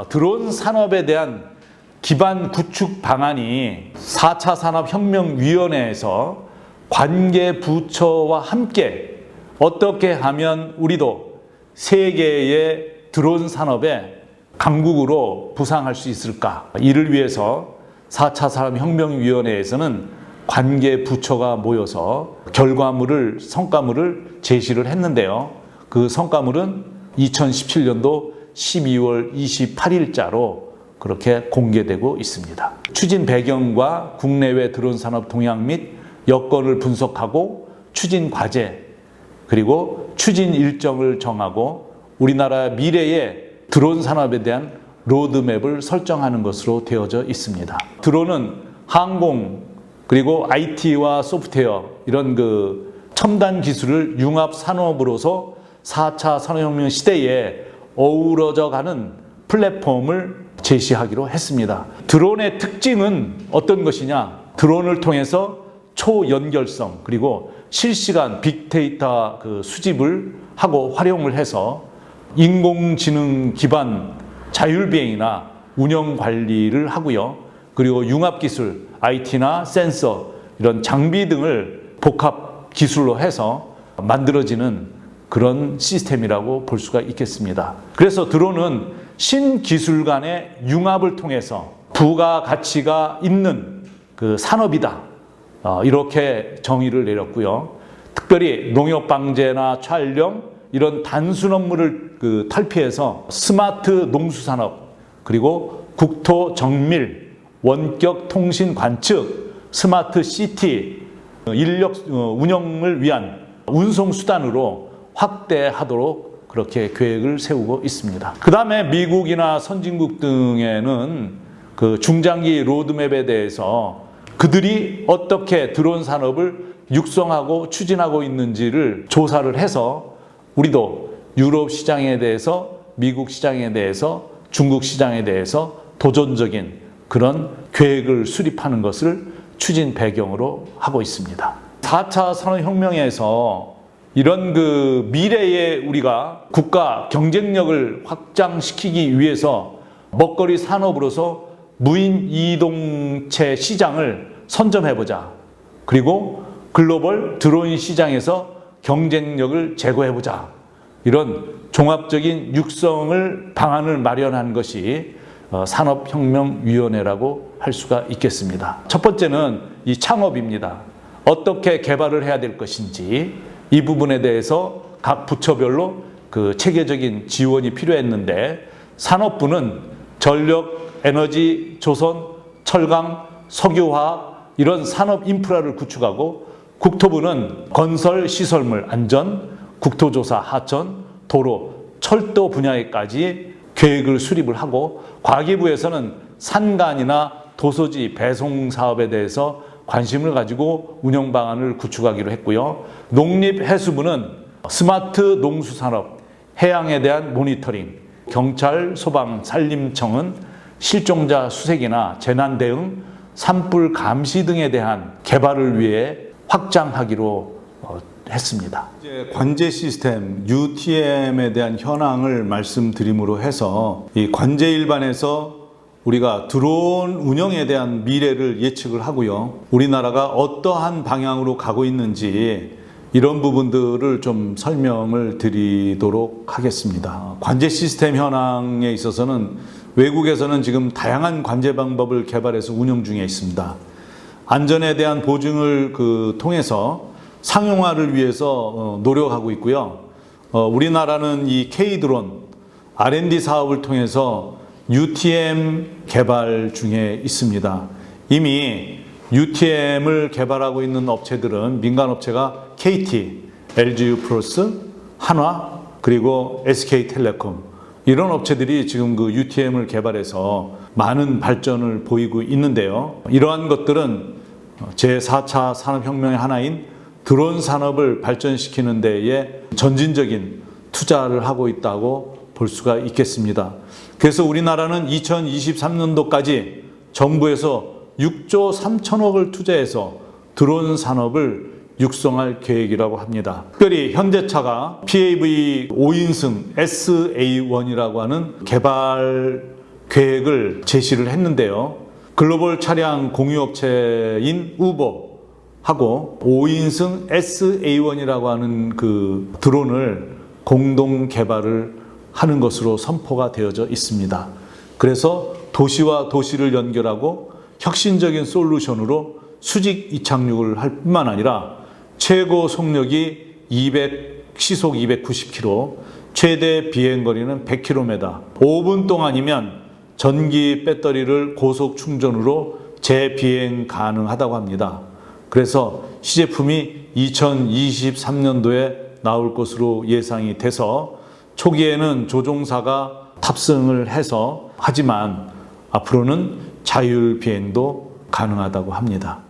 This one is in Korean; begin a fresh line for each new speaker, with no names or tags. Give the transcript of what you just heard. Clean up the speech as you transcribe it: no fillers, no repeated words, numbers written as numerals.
드론 산업에 대한 기반 구축 방안이 4차 산업혁명위원회에서 관계 부처와 함께 어떻게 하면 우리도 세계의 드론 산업의 강국으로 부상할 수 있을까? 이를 위해서 4차 산업혁명위원회에서는 관계 부처가 모여서 성과물을 제시를 했는데요. 그 성과물은 2017년도 12월 28일자로 그렇게 공개되고 있습니다. 추진 배경과 국내외 드론 산업 동향 및 여건을 분석하고 추진 과제, 그리고 추진 일정을 정하고 우리나라 미래의 드론 산업에 대한 로드맵을 설정하는 것으로 되어져 있습니다. 드론은 항공, 그리고 IT와 소프트웨어, 이런 첨단 기술을 융합 산업으로서 4차 산업혁명 시대에 어우러져 가는 플랫폼을 제시하기로 했습니다. 드론의 특징은 어떤 것이냐? 드론을 통해서 초연결성, 그리고 실시간 빅데이터 수집을 하고 활용을 해서 인공지능 기반 자율비행이나 운영 관리를 하고요. 그리고 융합기술, IT나 센서, 이런 장비 등을 복합 기술로 해서 만들어지는 그런 시스템이라고 볼 수가 있겠습니다. 그래서 드론은 신기술 간의 융합을 통해서 부가가치가 있는 산업이다. 이렇게 정의를 내렸고요. 특별히 농협 방제나 촬영, 이런 단순 업무를 탈피해서 스마트 농수산업, 그리고 국토 정밀, 원격 통신 관측, 스마트 시티, 인력 운영을 위한 운송 수단으로 확대하도록 그렇게 계획을 세우고 있습니다. 그 다음에 미국이나 선진국 등에는 중장기 로드맵에 대해서 그들이 어떻게 드론 산업을 육성하고 추진하고 있는지를 조사를 해서 우리도 유럽 시장에 대해서, 미국 시장에 대해서, 중국 시장에 대해서 도전적인 그런 계획을 수립하는 것을 추진 배경으로 하고 있습니다. 4차 산업혁명에서 이런 미래에 우리가 국가 경쟁력을 확장시키기 위해서 먹거리 산업으로서 무인 이동체 시장을 선점해보자. 그리고 글로벌 드론 시장에서 경쟁력을 제고해보자. 이런 종합적인 방안을 마련한 것이 산업혁명위원회라고 할 수가 있겠습니다. 첫 번째는 이 창업입니다. 어떻게 개발을 해야 될 것인지 이 부분에 대해서 각 부처별로 체계적인 지원이 필요했는데, 산업부는 전력, 에너지, 조선, 철강, 석유화학, 이런 산업 인프라를 구축하고, 국토부는 건설, 시설물, 안전, 국토조사, 하천, 도로, 철도 분야에까지 계획을 수립을 하고, 과기부에서는 산간이나 도서지 배송 사업에 대해서 관심을 가지고 운영 방안을 구축하기로 했고요. 농림해수부는 스마트 농수산업, 해양에 대한 모니터링, 경찰, 소방, 산림청은 실종자 수색이나 재난 대응, 산불 감시 등에 대한 개발을 위해 확장하기로 했습니다.
이제 관제 시스템 UTM에 대한 현황을 말씀드림으로 해서 이 관제 일반에서 우리가 드론 운영에 대한 미래를 예측을 하고요. 우리나라가 어떠한 방향으로 가고 있는지 이런 부분들을 좀 설명을 드리도록 하겠습니다. 관제 시스템 현황에 있어서는 외국에서는 지금 다양한 관제 방법을 개발해서 운영 중에 있습니다. 안전에 대한 보증을 통해서 상용화를 위해서 노력하고 있고요. 우리나라는 이 K드론 R&D 사업을 통해서 UTM 개발 중에 있습니다. 이미 UTM을 개발하고 있는 업체들은 민간업체가 KT, LG유플러스, 한화, 그리고 SK텔레콤, 이런 업체들이 지금 UTM을 개발해서 많은 발전을 보이고 있는데요. 이러한 것들은 제4차 산업혁명의 하나인 드론 산업을 발전시키는 데에 전진적인 투자를 하고 있다고 볼 수가 있겠습니다. 그래서 우리나라는 2023년도까지 정부에서 6조 3천억을 투자해서 드론 산업을
육성할 계획이라고 합니다. 특별히 현대차가 PHEV 5인승 SA1이라고 하는 개발 계획을 제시를 했는데요. 글로벌 차량 공유업체인 우버하고 5인승 SA1이라고 하는 그 드론을 공동 개발을 하는 것으로 선포가 되어져 있습니다. 그래서 도시와 도시를 연결하고 혁신적인 솔루션으로 수직 이착륙을 할 뿐만 아니라 최고 속력이 시속 290km, 최대 비행거리는 100km, 5분 동안이면 전기 배터리를 고속 충전으로 재비행 가능하다고 합니다. 그래서 시제품이 2023년도에 나올 것으로 예상이 돼서 초기에는 조종사가 탑승을 해서 하지만 앞으로는 자율 비행도 가능하다고 합니다.